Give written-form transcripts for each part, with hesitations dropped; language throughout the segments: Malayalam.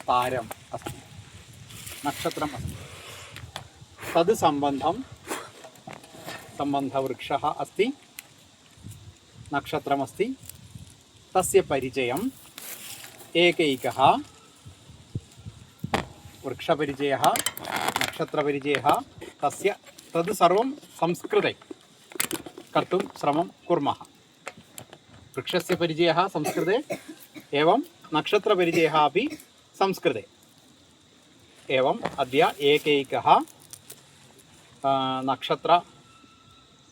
तारम् अस्ति, नक्षत्रम् अस्ति, तद् सम्बन्धवृक्षः अस्ति, नक्षत्रमस्ति, तस्य परिचयम् एकैकः वृक्षपरिचयः, नक्षत्रपरिचयः, तद् सर्वं संस्कृते कर्तुं श्रमं कुर्मः। वृक्षस्य परिचयः संस्कृते एवं नक्षत्रपरिचयः अपि संस्कृते। एवम् अद्य एकैकः नक्षत्र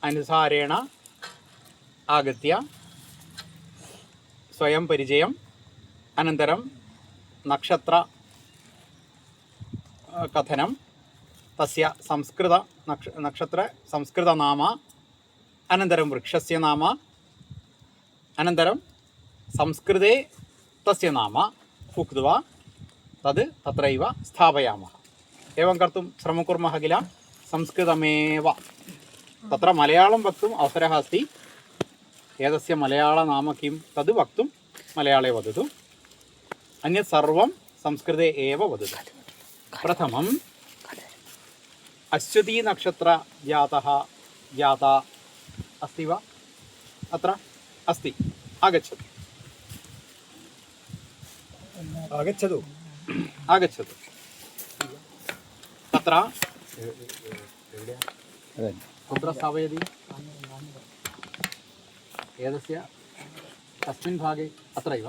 अनुसारेण आगत्य स्वयं परिचयम् अनन्तरं नक्षत्रकथनं, तस्य संस्कृतनाम, अनन्तरं वृक्षस्य नाम, अनन्तरं संस्कृते तस्य नाम उक्त्वा तत्रैव स्थापयामः। एवं कर्तुं श्रमं कुर्मः किल। संस्कृतमेव तत्र मलयाळं वक्तुम् अवसरः अस्ति। एतस्य मलयाळनाम किं तद् वक्तुं मलयाळे वदतु, अन्यत् सर्वं संस्कृते एव वदतु। प्रथमम् अश्वती नक्षत्रजाता अस्ति वा? अत्र अस्ति, आगच्छतु आगच्छतु आगच्छतु। तत्र कुत्र स्थापयति? एतस्य कस्मिन् भागे? अत्रैव।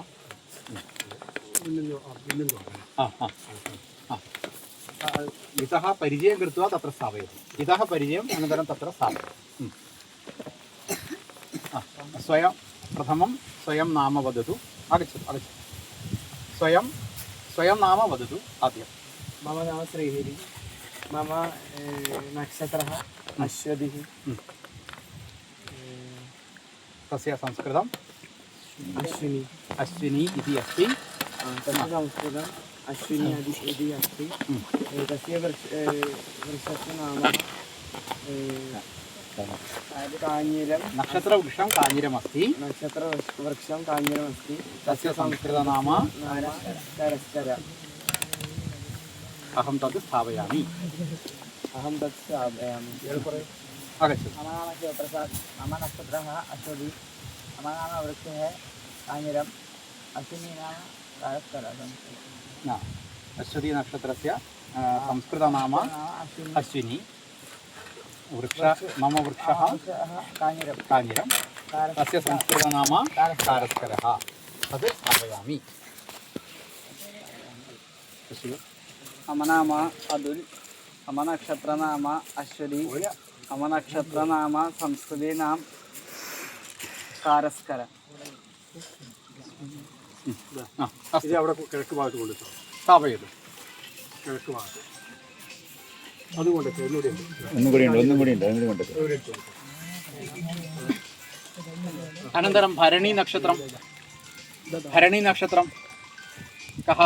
इतः परिचयं कृत्वा तत्र स्थापयति। इतः परिचयम् अनन्तरं तत्र स्थापयति। प्रथमं स्वयं नाम वदतु। आगच्छतु। स्वयं नाम वदतु आद्यं। मम नाम श्रीहरि, मम नक्षत्रः अश्वतिः, तस्य संस्कृतम् अश्विनी इति अस्ति। तस्य संस्कृतम् अश्विनी इति अस्ति। तस्य वृक्षस्य नाम काञ्जिरं। नक्षत्रवृक्षं काञ्जिरमस्ति। नक्षत्रवृक्षं काञ्जिरमस्ति। तस्य संस्कृतनाम करस्कर। अहं तत् स्थापयामि। आगच्छतु। मम नाम शिवप्रसाद, मम नक्षत्रः अश्वती, मम नाम वृक्षः काञ्जिरम्, अश्विनी नाम करस्कर। अश्वती नक्षत्रस्य संस्कृतनाम अश्विनी। मम वृक्षः काञ्जिरं, तस्य संस्कृतनाम कारस्करः। तद् स्थापयामि। मम नाम अतुल, मम नक्षत्रनाम अश्वती, मम नक्षत्रनाम संस्कृते नाम कारस्कर। ഇത് അവിടെ കിഴക്ക് ഭാഗത്ത് കൊണ്ട് സ്ഥാപയതു. കിഴക്ക് ഭാഗത്ത് അതുകൊണ്ട് ഒന്നും കൂടി ഉണ്ട്. अनन्तरं भरणी नक्षत्रं कः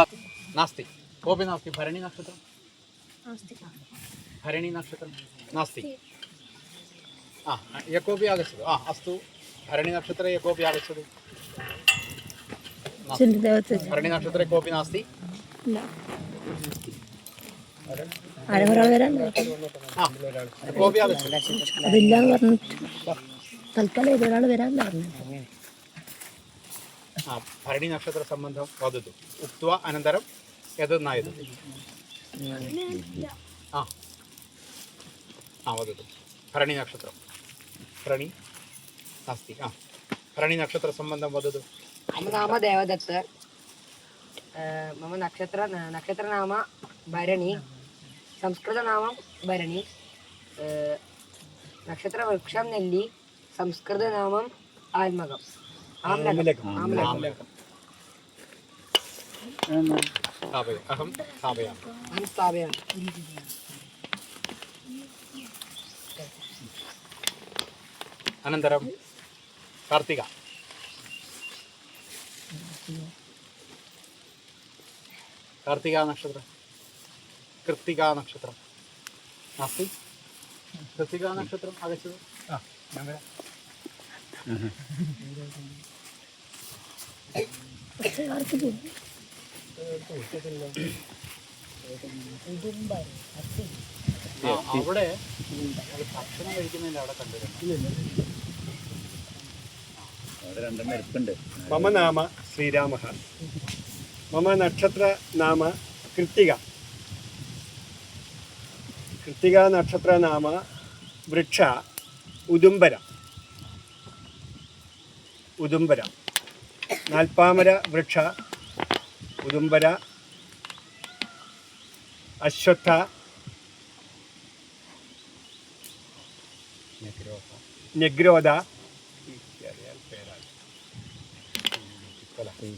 नास्ति? कोऽपि नास्ति? भरणी नक्षत्रं नास्ति। यः कोऽपि आगच्छतु। अस्तु, भरणी नक्षत्रे यः कोऽपि आगच्छतु। भरणी नक्षत्रे कोऽपि नास्ति? कोऽपि आगच्छतु। भरणी नक्षत्रसम्बन्धं वदतु, उक्त्वा अनन्तरं एतद् नयतु। वदतु। भरणी नक्षत्रं भरणी नास्ति। भरणी नक्षत्रसम्बन्धं वदतु। मम नाम देवदत्त, मम नक्षत्रनाम भरणी, संस्कृतनाम भरणी, नक्षत्रवृक्षं नेल्ली, संस्कृतनामम् आम्लकम्। अहं स्थापयामि। अनन्तरं कार्तिका नक्षत्रं, कृत्तिका नक्षत्रं नास्ति? कृत्तिका नक्षत्रम् आगच्छतु। അവിടെ ഭക്ഷണം കഴിക്കുന്നതിന്റെ അവിടെ കണ്ടുവരണം. മമ നാമ ശ്രീരാമ. മമ നക്ഷത്ര നാമ കൃത്തിക. കൃത്തിക നക്ഷത്ര നാമ വൃക്ഷ ഉദുംബര. ഉദുംബര നാൽപ്പാമര വൃക്ഷ ഉദുംബര അശ്വത്ഥ നെഗ്രോധ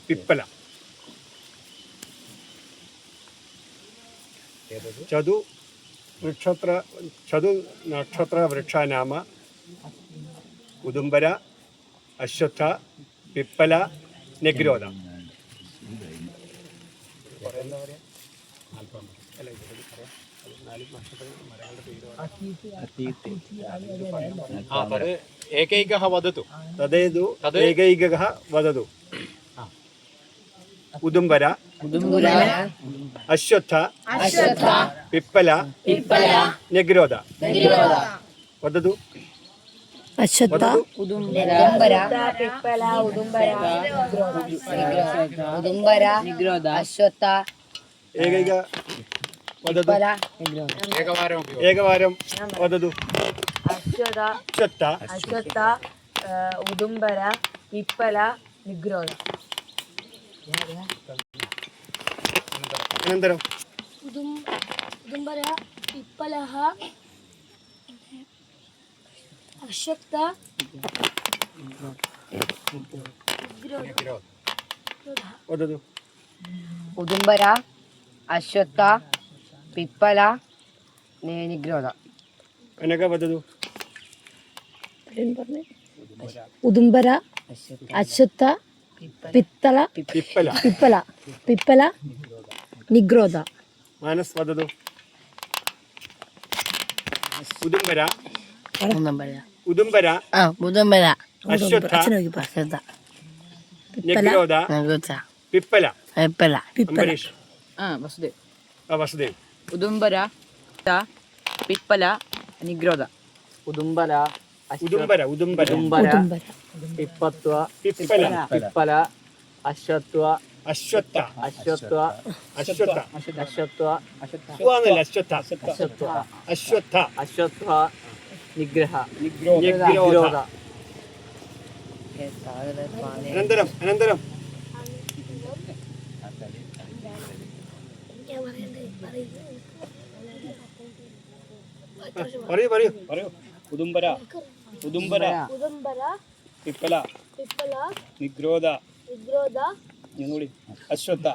പിപ്പല. ചതു നക്ഷത്ര വൃക്ഷ നാമ ഉദുംബര അശ്വത്ഥ പിപ്പല നെഗ്രോധ. ഏകൈകഃ വദതു. തദേതു ഏകൈകഃ വദതു. ഉദുംബര അശ്വത്ഥ പിപ്പല നെഗ്രോധ. വദതു. അശ്വത്ഥ ഉദുംബര പിപ്പല ഉദുംബര അശ്വത്ഥ ഏകൈക വദതു. ഏകവാരം വദതു. അശ്വത്ഥ ഉദുംബര പിപ്പല നിഗ്രോധ. അനന്തരം ഉദുംബര പിപ്പലഃ അശ്വത്ഥ വദതു. ഉദുംബര അശ്വത്ഥ പിപ്പല നിഗ്രോധ. അനക വദതു. ഉദുംബര അശ്വത്ഥ പിത്തല പിപ്പല പിപ്പല പിപ്പല നിഗ്രോധ. മാനസ് വദതു. ഉദുംബര ഉദുംബര അശ്വത്ഥ നെഗ്രോധ പിപ്പല. അംബരീഷ്. വസുദേവ്. ഉദുംബര പിപ്പല നിഗ്രോധ. ഉദുംബര ഉദുംബര പിപ്പത്വ പിപ്പല പിപ്പല അശ്വത്വ അശ്വത്ഥ അശ്വത്വ അശ്വത്ഥ അശ്വത്വ സുവാന്നല്ല അശ്വത്ഥ അശ്വത്ഥ അശ്വത്വ നിഗ്രഹ നെഗ്രോധ. അനന്തരം പറയൂ. ഉദുംബര പിപ്പല നിഗ്രോധ അശ്വത്ഥ.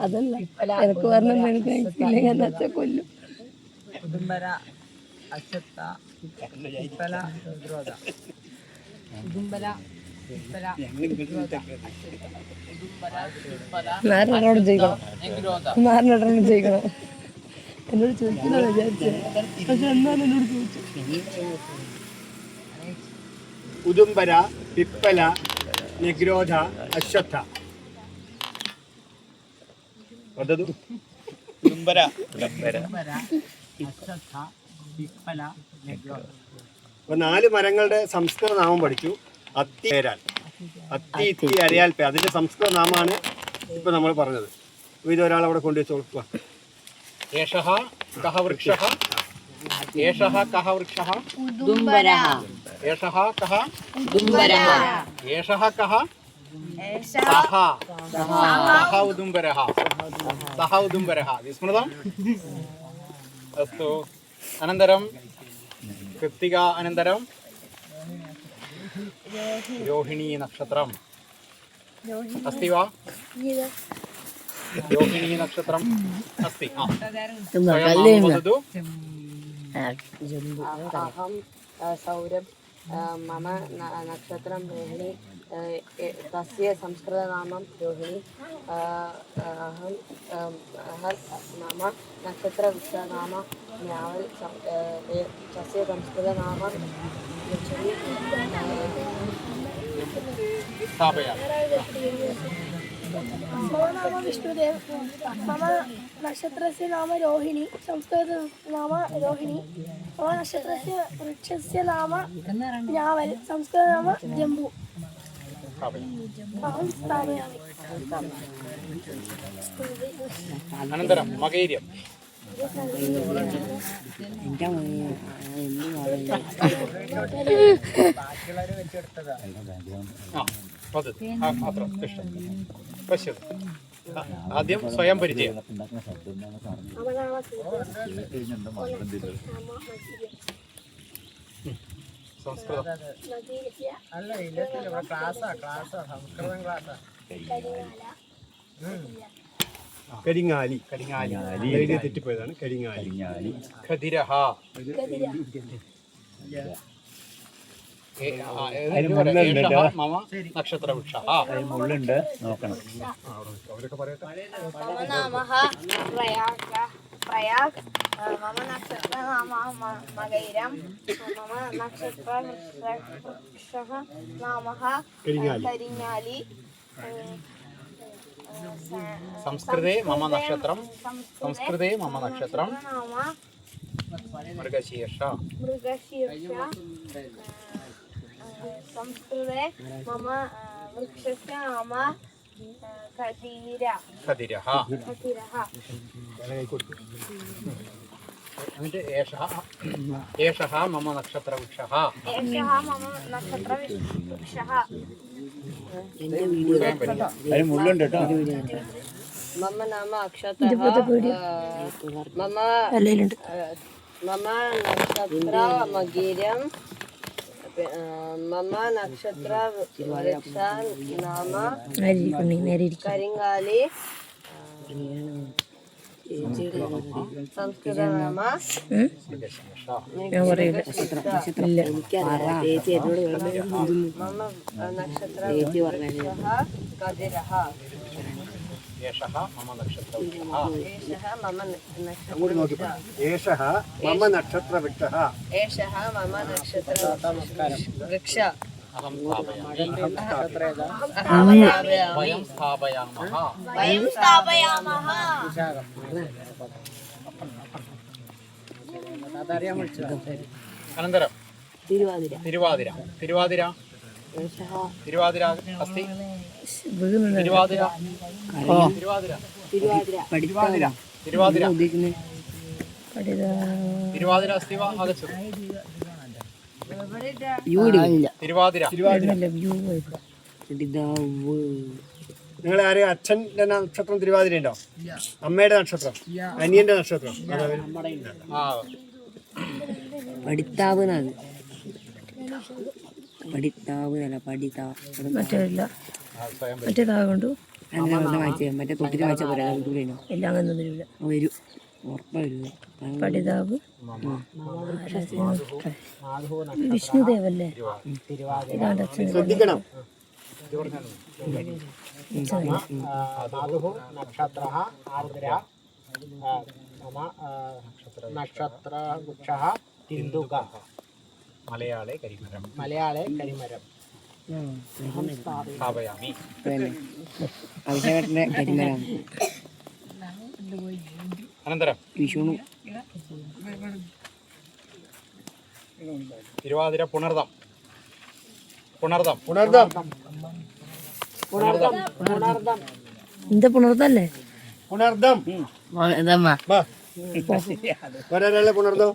അതല്ല എനിക്ക് പറഞ്ഞ കൊല്ലും. ഉദുംബര അശ്വത്ഥ പിപ്പല നിഗ്രോധ. ഉദുംബര പിപ്പല നാരനോട് ചോദിക്കണം. എന്നോട് ചോദിക്കുന്ന വിചാരിച്ചത്, പക്ഷെ എന്നാലും എന്നോട് ചോദിച്ചു. ഉദുംബര പിപ്പല നിഗ്രോധ അശ്വത്ഥ. വദതു. ഉദുംബര അശ്വത്ഥ പിപ്പല നിഗ്രോധ. അപ്പൊ 4 മരങ്ങളുടെ സംസ്കൃത നാമം പഠിച്ചു. അത്തി പേരാൽ, അത്തി ഇത്തി അരയാൽ പേ, അതിന്റെ സംസ്കൃത നാമാണ് ഇപ്പൊ നമ്മൾ പറഞ്ഞത്. ഇത് ഒരാൾ അവിടെ കൊണ്ടുവച്ചോളൂ. ഏഷഃ കഃ വൃക്ഷഃ? ഏഷഃ കഃ വൃക്ഷഃ? ഉദുംബരഃ. ഏഷഃ കഃ? ഉദുംബരഃ. ഏഷഃ കഃ? സഹ. സഹ ഉദുംബരഃ. സഹ ഉദുംബരഃ. വിസ്മൃതം? അസ്തു. അനന്തരം കൃത്തിക. അനന്തരം രോഹിणी नक्षत्रम् अस्ति वा? रोहिणी नक्षत्रम् अस्ति. स्वयं वदतु. अहं सौरभ, मम नक्षत्रं रोहिणी, तस्य संस्कृतनामं रोहिणी. अहं मम नक्षत्रवृक्षनाम न्यावल्, तस्य संस्कृतनाम स्थापयामि मम नाम विष्णुदेव मम नक्षत्रस्य नाम रोहिणी संस्कृतनाम रोहिणी मम नक्षत्रस्य वृक्षस्य नाम न्यावल् संस्कृतनाम जम्बू अहं स्थापयामि अनन्तरं मगैर्यं वदतु अत्र तिष्ठतु पश्यतु आद्यं स्वयं परिचयं मम नाम संस्कृतं കരിങ്ങാലി कलिङ्गालि എഴുതി തെറ്റിപ്പോയതാണ് കരിങ്ങാലി खदिरः मम नक्षत्रवृक्षः മുള്ളുണ്ട് നോക്കണം. അവരൊക്കെ പറയട്ടെ मम नाम प्रयाग मम नक्षत्रनाम मगैरं मम नक्षत्रवृक्षः नाम करिङ्गालि संस्कृते मम नक्षत्रं नाम मृगशीर्ष संस्कृते मम वृक्षस्य नाम खदिरः എന്നിട്ട് एषः मम नक्षत्रवृक्षः അതിന് മുള്ളുണ്ട് കേട്ടോ. मम नाम अक्षतः मम नक्षत्र मगीरं मम नक्षत्र वृक्ष नाम करिङ्गालि संस्कृत नाम मम नक्षत्र कदिरः एषः मम नक्षत्रवृक्षः एषः मम അങ്ങോട്ട് നോക്കി ഏഷഃ മമ നക്ഷത്രവൃക്ഷഃ एषः मम नक्षत्र वृक्ष अहं स्थापयामि वयं स्थापयामः अनन्तरं तिरुवादिरा अस्ति तिरुवादिरा अस्ति वा आगच्छतु തിരുവാതിര നിങ്ങൾ ആരെയും അച്ഛൻ്റെ നക്ഷത്രം തിരുവാതിര ഉണ്ടോ? അമ്മയുടെ നക്ഷത്രം, അനിയന്റെ നക്ഷത്രം? പഠിത്താവ് മറ്റേല്ല മറ്റേതാകൊണ്ടു മറ്റേ തൊട്ടിന് വായിച്ച പോലെ എല്ലാം അങ്ങനെ വരില്ല വരും ഉറപ്പായിരുന്നു പഠിതാവ് വിഷ്ണുദേവല്ലേ ഇതാണ് അച്ഛൻ ശ്രദ്ധിക്കണം. നക്ഷത്രഃ ആർദ്ര നക്ഷത്രവൃക്ഷഃ ഇന്ദുകഃ മലയാളെ കരിമരം സ്ഥാപയാമി അനന്തരം വിഷുണു തിരുവാതിര പുണർദം എന്താ പുണർത്തല്ലേ പുണർദം ഒരാളെ പുണർദം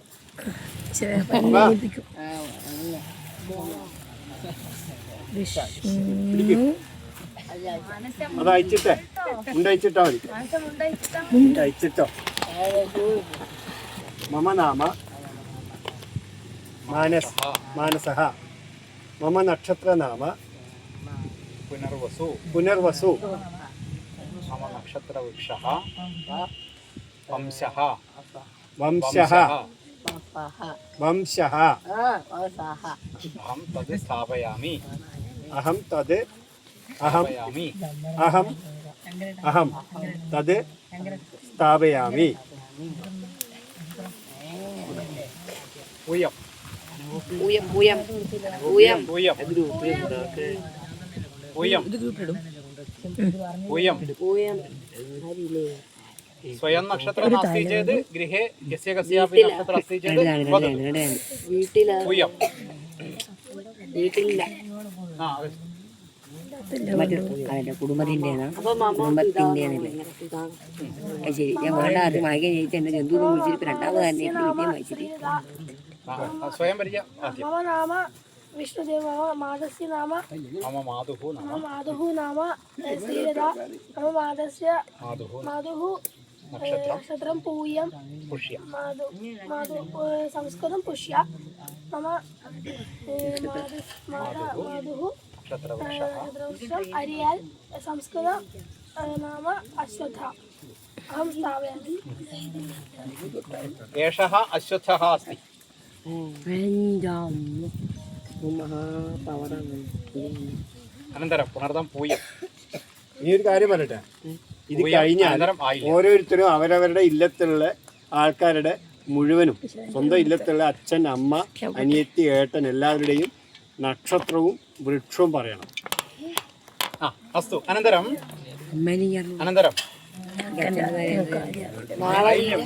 അത് അയച്ചിട്ടേ ഉണ്ടയച്ചിട്ടാ മതി. അയച്ചിട്ടോ. മമ നാമ മാനസഃ മമ നക്ഷത്ര നാമ പുനർവസു मम नक्षत्रवृक्षः വംശഃ अहं तद् स्थापयामि അഹം തത് സ്ഥാപയാമി. ഊയം പൂയം പൂയം സ്വയം നക്ഷത്രം നാസ്തി ചേത് ഗൃഹേ യസ്യ കസ്യാപി നക്ഷത്രം അസ്തി ചേത് പൂയം ആ കുടുംബത്തിന്റെ ശരി ഞാൻ വേണ്ട അത് വായിക്കാൻ ജയിച്ച എന്റെ ജന്തു വിളിച്ചിട്ട് രണ്ടാമത് തന്നെ വിദ്യം വായിച്ചിട്ട് സ്വയം പരിചയം ആദ്യം मम नाम विष्णुदेव मम मातस्य नाम മമ മാതുഹു നമ मातुः नाम श्रीलता मम मातस्य मातुः नक्षत्रं पूयं പുഷ്യ मातु संस्कृतं पुष्य मम मातुः नक्षत्रवृक्षम् अरियाल् संस्कृतं नाम अश्वत्थ अहं स्थापयामि ഏഷഃ അശ്വത്ഥഃ അസ്തി അനന്തരം പുനർദം പൂയം ഇനി ഒരു കാര്യം പറയട്ടെ, ഇത് കഴിഞ്ഞാൽ അനന്തരം ആയില്യം ഓരോരുത്തരും അവരവരുടെ ഇല്ലത്തിലുള്ള ആൾക്കാരുടെ മുഴുവനും സ്വന്തം ഇല്ലത്തിലുള്ള അച്ഛൻ, അമ്മ, അനിയത്തി, ഏട്ടൻ എല്ലാവരുടെയും നക്ഷത്രവും വൃക്ഷവും പറയണം. ആ അസ്തു അനന്തരം അനന്തരം ആയില്യം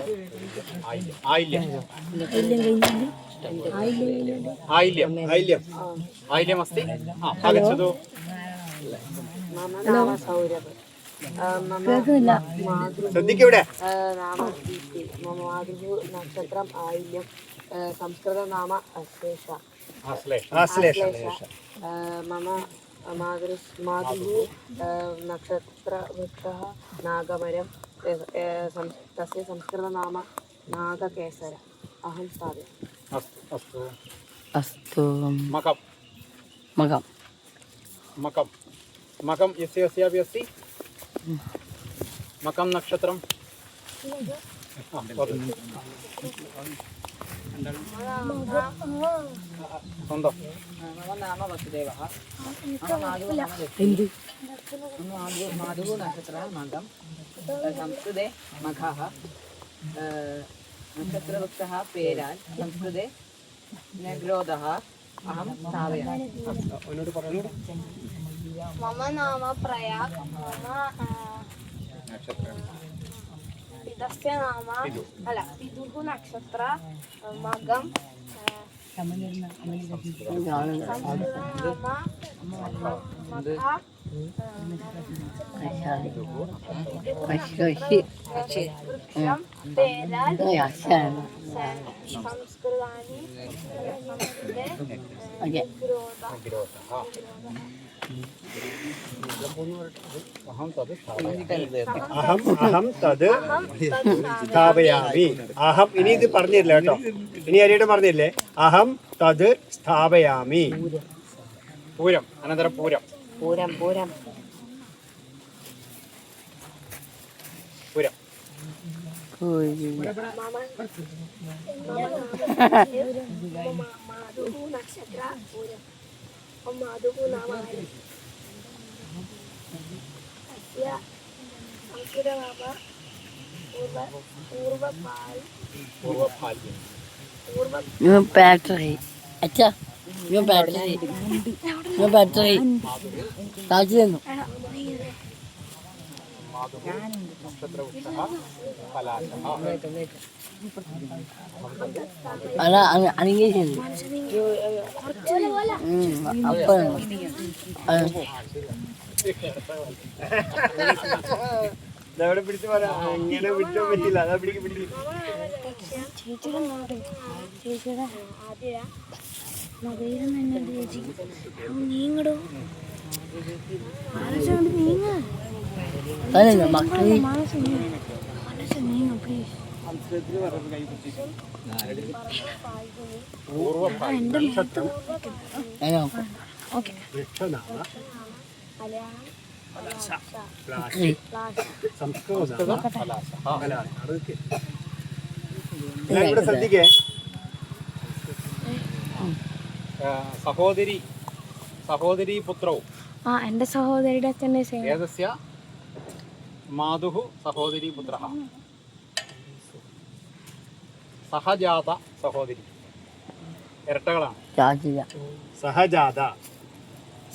ആയില്യം ആയില്യം ആയില്യം ആയില്യം അസ്തി ആ ആഗച്ഛതു ശ്രദ്ധിക്കൂടെ? मम मातुः नक्षत्रम् आयिल्यं संस्कृतनाम अश्लेष ആശ്ലേഷ. मम मातुः नक्षत्रवृक्षः नागमरं तस्य संस्कृतनाम नागकेसर अहं स्थापयामि അസ്തു അസ്തു അസ്തു മകം മകം മകം മകം യസ്യ യസ്യാപി അസ്തി മകം നക്ഷത്രം ആ, വദതു. സ്വന്തം मम नाम वसुदेवः मम मातुः नक्षत्रः मघं संस्कृते मघः नक्षत्रवृक्षः पेरान् संस्कृते नग्रोधः अहं स्थापयामि मम नाम प्रयाग मम पितस्य नाम अല്ല पितुः नक्षत्र मगं സംസ്കൃതാനി അഹം തത് സ്ഥാപയാമി. അഹം തത് സ്ഥാപയാമി. അഹം ഇനി ഇത് പറഞ്ഞില്ല കേട്ടോ, ഇനി ആരെയും പറഞ്ഞില്ലേ? അഹം തത് സ്ഥാപയാമി. പൂരം അനന്തരം പൂരം पूरं पूरं പൂരം माधुः नक्षत्र माधुः नाम अस्य संस्कृतनाम പൂർവ്വഭാല്യം ബാറ്ററി അച്ഛാ ബാറ്ററി ബാറ്ററി താഴ്ച തന്നു നക്ഷത്രവൃക്ഷः പലാശः അല്ല അനങ്ങേശൻ അപ്പൊ ഇതവിടെ പിടിച്ച് പറയാം, ഇങ്ങനെ പിടിക്കാൻ പറ്റില്ല, അതാ പിടിക്ക് പിടിക്കും. ചേച്ചിയുടെ ആദ്യ മകയിലും തന്നെ ചേച്ചി നീങ്ങടോ മനസ്സുകൊണ്ട് നീങ്ങ മക്കളി മനസ്സ് നീങ്ങ പ്ലീസ് എന്റെ ഓക്കെ വൃക്ഷനാമ ഇവിടെ ശ്രദ്ധിക്കേ. സഹോദരി പുത്രവും ആ എന്റെ സഹോദരിയുടെ അച്ഛൻ്റെ ഏതസ്യ മാതുഃ സഹോദരി പുത്രഃ സഹജാത സഹോദരി ഇരട്ടകളാണ്. സഹജാത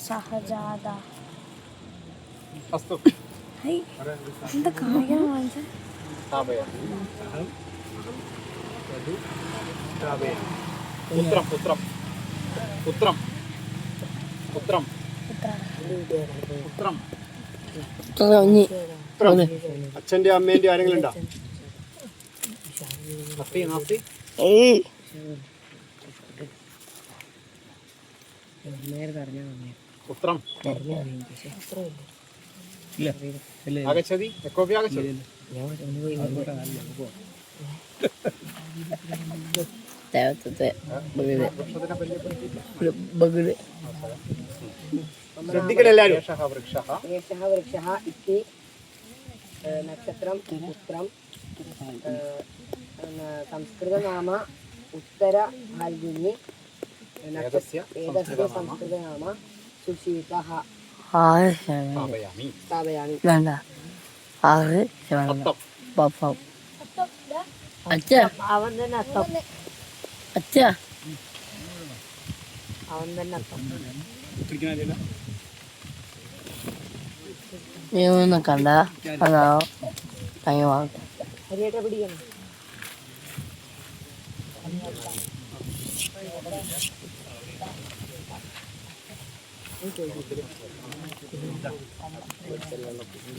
സഹജാത अस्तु എന്താ കാണിക്കാൻ വാങ്ങിച്ച स्थापयामि स्थापयामि पुत्रं पुत्रं पुत्रं पुत्रं पुत्रं അച്ഛൻ്റെ അമ്മേൻ്റെ ആരെങ്കിലും ഉണ്ടോ? अस्ति नास्ति पुत्रं आगच्छति यः कोऽपि आगच्छति ശ്രദ്ധിക്കണം എല്ലാവരും. एषः वृक्षः एषः वृक्षः इति नक्षत्रं पुत्रं संस्कृतनाम उत्तरफाल्गुनी एतस्य एतस्य संस्कृतनाम सुशीतः स्थापयामि स्थापयामि വേണ്ട 6 सप्तम् പപ്പം അച്ഛ അവൻ തന്നെ അർത്ഥം അച്ഛ അവൻ തന്നെ അർത്ഥം നീ ഒന്ന് കണ്ട അതോ ഭയങ്കര ഹരിയേട്ട പിടിക്കണം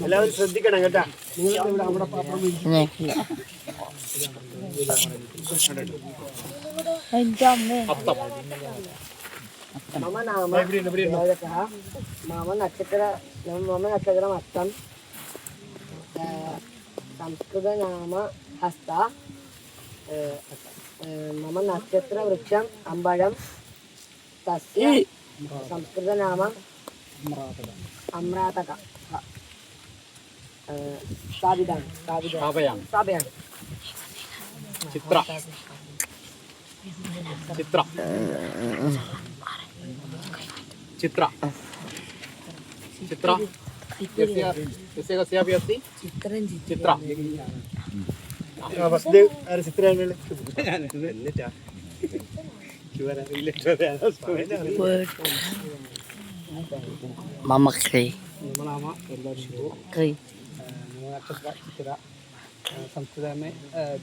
എല്ലാവരും ശ്രദ്ധിക്കണം കേട്ടാ. എന്റെ അമ്മേ सप्तम् मम नाम देवदत्तः मम नक्षत्रम् अर्थं संस्कृतनाम हस्त मम नक्षत्रवृक्षम् अम्बरं तस्य संस्कृतनाम अम्रातक स्थापितानि स्थापयामि स्थापयामि चित्र चित्र चित्र चित्र यस्य कस्यापि अस्ति चित्र വസുദേവ് ആര് ചിത്രമാണ്? മമ്മ കൈ नाम ಎಲ್ಲರಿಗೂ കൈ नक्षत्र चित्र संस्कृत में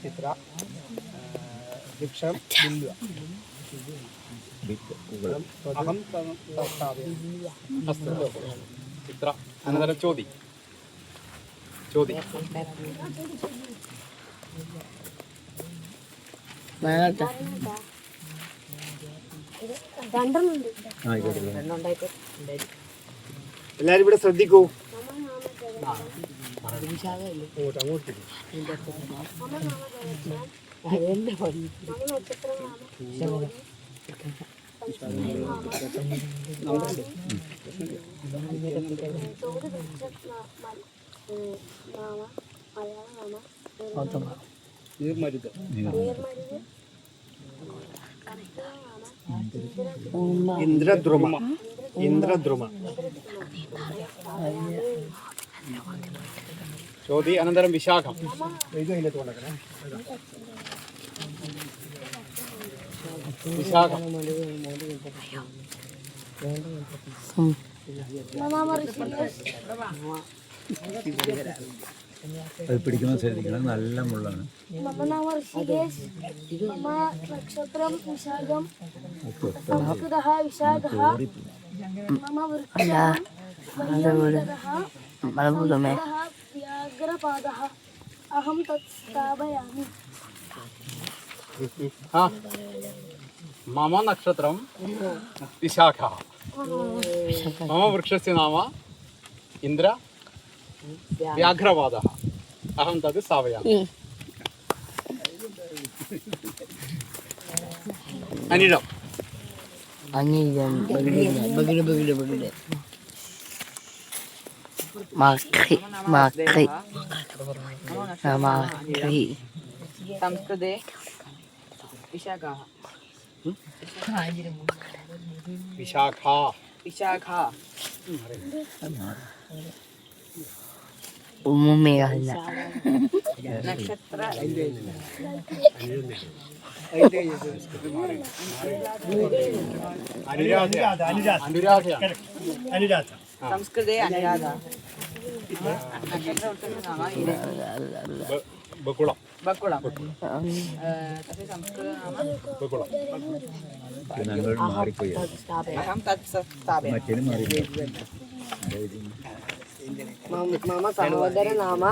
चित्र वृक्षं बिल्व अहं स्थापयामि अस्तु चित्र अनन्तरं चोदि चोदि വേണ്ട എല്ലാവരും ഇവിടെ ശ്രദ്ധിക്കൂ. നീർമരുത് ഇന്ദ്രദ്രുമ ഇന്ദ്രദ്രുമ ചോദി അനന്തരം വിശാഖം വിശാഖം അത് പിടിക്കുന്ന ശ്രദ്ധിക്കണം, നല്ല മുള്ളാണ്. മമ നാമ ഋഷികേശ് മമ നക്ഷത്രം വിശാഖം സംസ്കൃതഃ വിശാഖഃ മമ വൃക്ഷം വ്യാഘ്രപാദഃ അഹം തത് സ്ഥാപയാമി. मम नक्षत्रं विशाखः मम वृक्षस्य नाम इन्द्र व्याघ्रपादः अहं तद् स्थापयामि अनिलम् അനിയൻ ബഗില് ബഗില് ബഗില് മാക്രി മാക്രി മാക്രി संस्कृते विशाखाः विशाखा विशाखा ഉമ്മയല്ല नक्षत्र अनुराधा അനുരാധ संस्कृते अनुराधा नक्षत्रवृक्षस्य नाम ബക്കുളം बकुळं तस्य संस्कृतनाम ബക്കുളം ഞങ്ങൾ മാറിപ്പോയി अहं तत् स्थापयामि മറ്റേന് മാറിപ്പോയി मम सहोदरनाम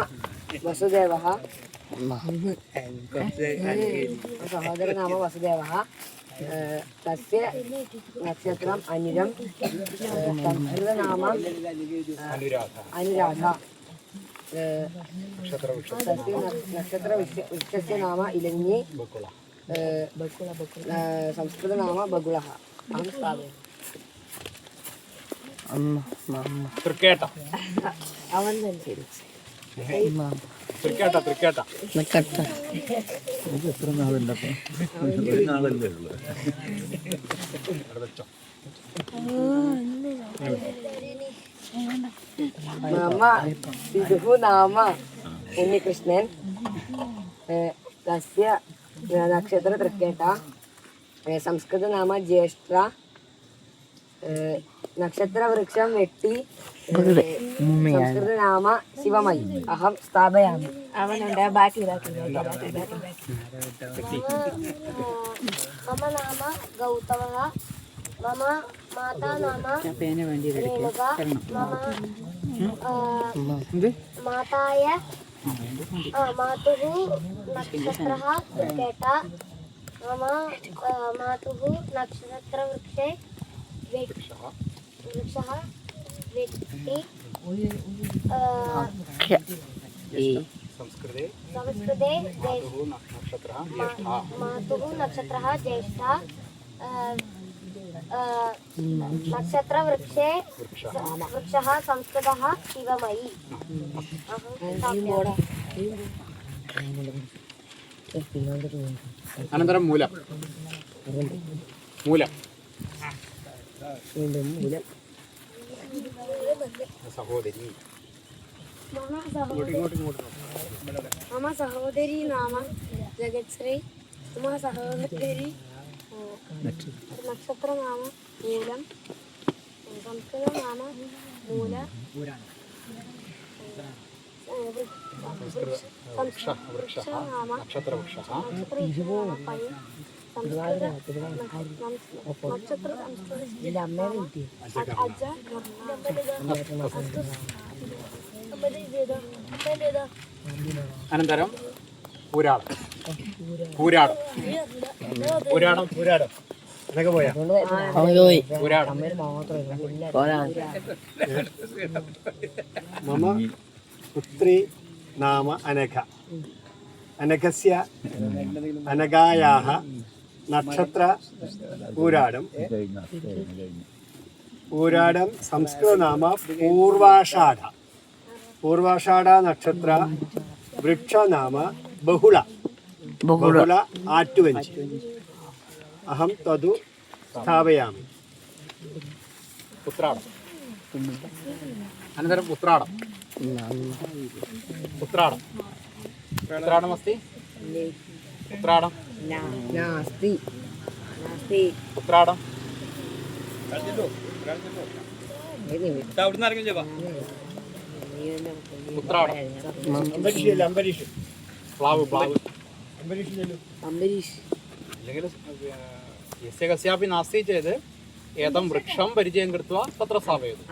वसुदेवः सहोदरनाम वसुदेवः तस्य नक्षत्रम् अनिरं संस्कृतनाम अनुराधा तस्य नक्षत्रवृक्षस्य नाम इलञ्ञि संस्कृतनाम बगुलः अहं स्थापयामि തൃക്കേട്ട അവൻ തന്നെ തൃക്കേട്ട തൃക്കേട്ട ഇത് എത്ര നാളുണ്ടപ്പം ഒരു നാളല്ലേ ഉള്ളൂ വെച്ചോ मम पितुः नाम उन्निकृष्णन् तस्य नक्षत्र तृकेटा संस्कृतनाम ज्येष्ठा नक्षत्रवृक्षं वेट्टि संस्कृतनाम शिवमयि अहं स्थापयामि मम नाम गौतमः मम माता नाम रेणुका मम माताय मातुः नक्षत्रः तृकेटा मम मातुः नक्षत्रवृक्षे वृक्षः वेट्टि സംസ്കൃതേ संस्कृते നക്ഷത്രः मातुः नक्षत्रः ज्येष्ठा नक्षत्रवृक्षे वृक्षः संस्कृतः शिवमयि അനന്തരം മൂലം മൂലം സഹോദരി मम सहोदरी नाम जगत्श्री मम सहोदरी नक्षत्र नाम मूलं संस्कृत नाम मूल വൃക്ഷ नाम നക്ഷത്രവൃക്ഷ नक्षत्र അനന്തരം പൂരാടം പൂരാടം പൂരാടം പൂരാടം എന്നൊക്കെ പോയാ പൂരാടം മമ പുത്രി നാമ അനഘ അനഘസ്യ അനഘായാः നക്ഷത്ര പൂരാടം പൂരാടം സംസ്കൃതനാമ പൂർവാഷാഢ പൂർവാഷാഢ നക്ഷത്ര വൃക്ഷനാമ ബഹുള ബഹുള ആറ്റുവഞ്ചി അഹം തതു സ്ഥാപയാമി ഉത്രാടം അനന്തരം ഉത്രാടം ഉത്രാടം ഉത്രാടമസ്തി ഉത്രാടം नास्ति नास्ति ഉത്രാടം ഉത്രാടം അംബരീഷ് അംബരീഷ് പ്ലാവ് പ്ലാവ് अम्बरीഷ് അല്ലെങ്കിൽ യസ്യ കസ്യാപി നാസ്തി ചേത് ഏതം വൃക്ഷം പരിചയം കൃത്വ തത്ര സ്ഥാപയതു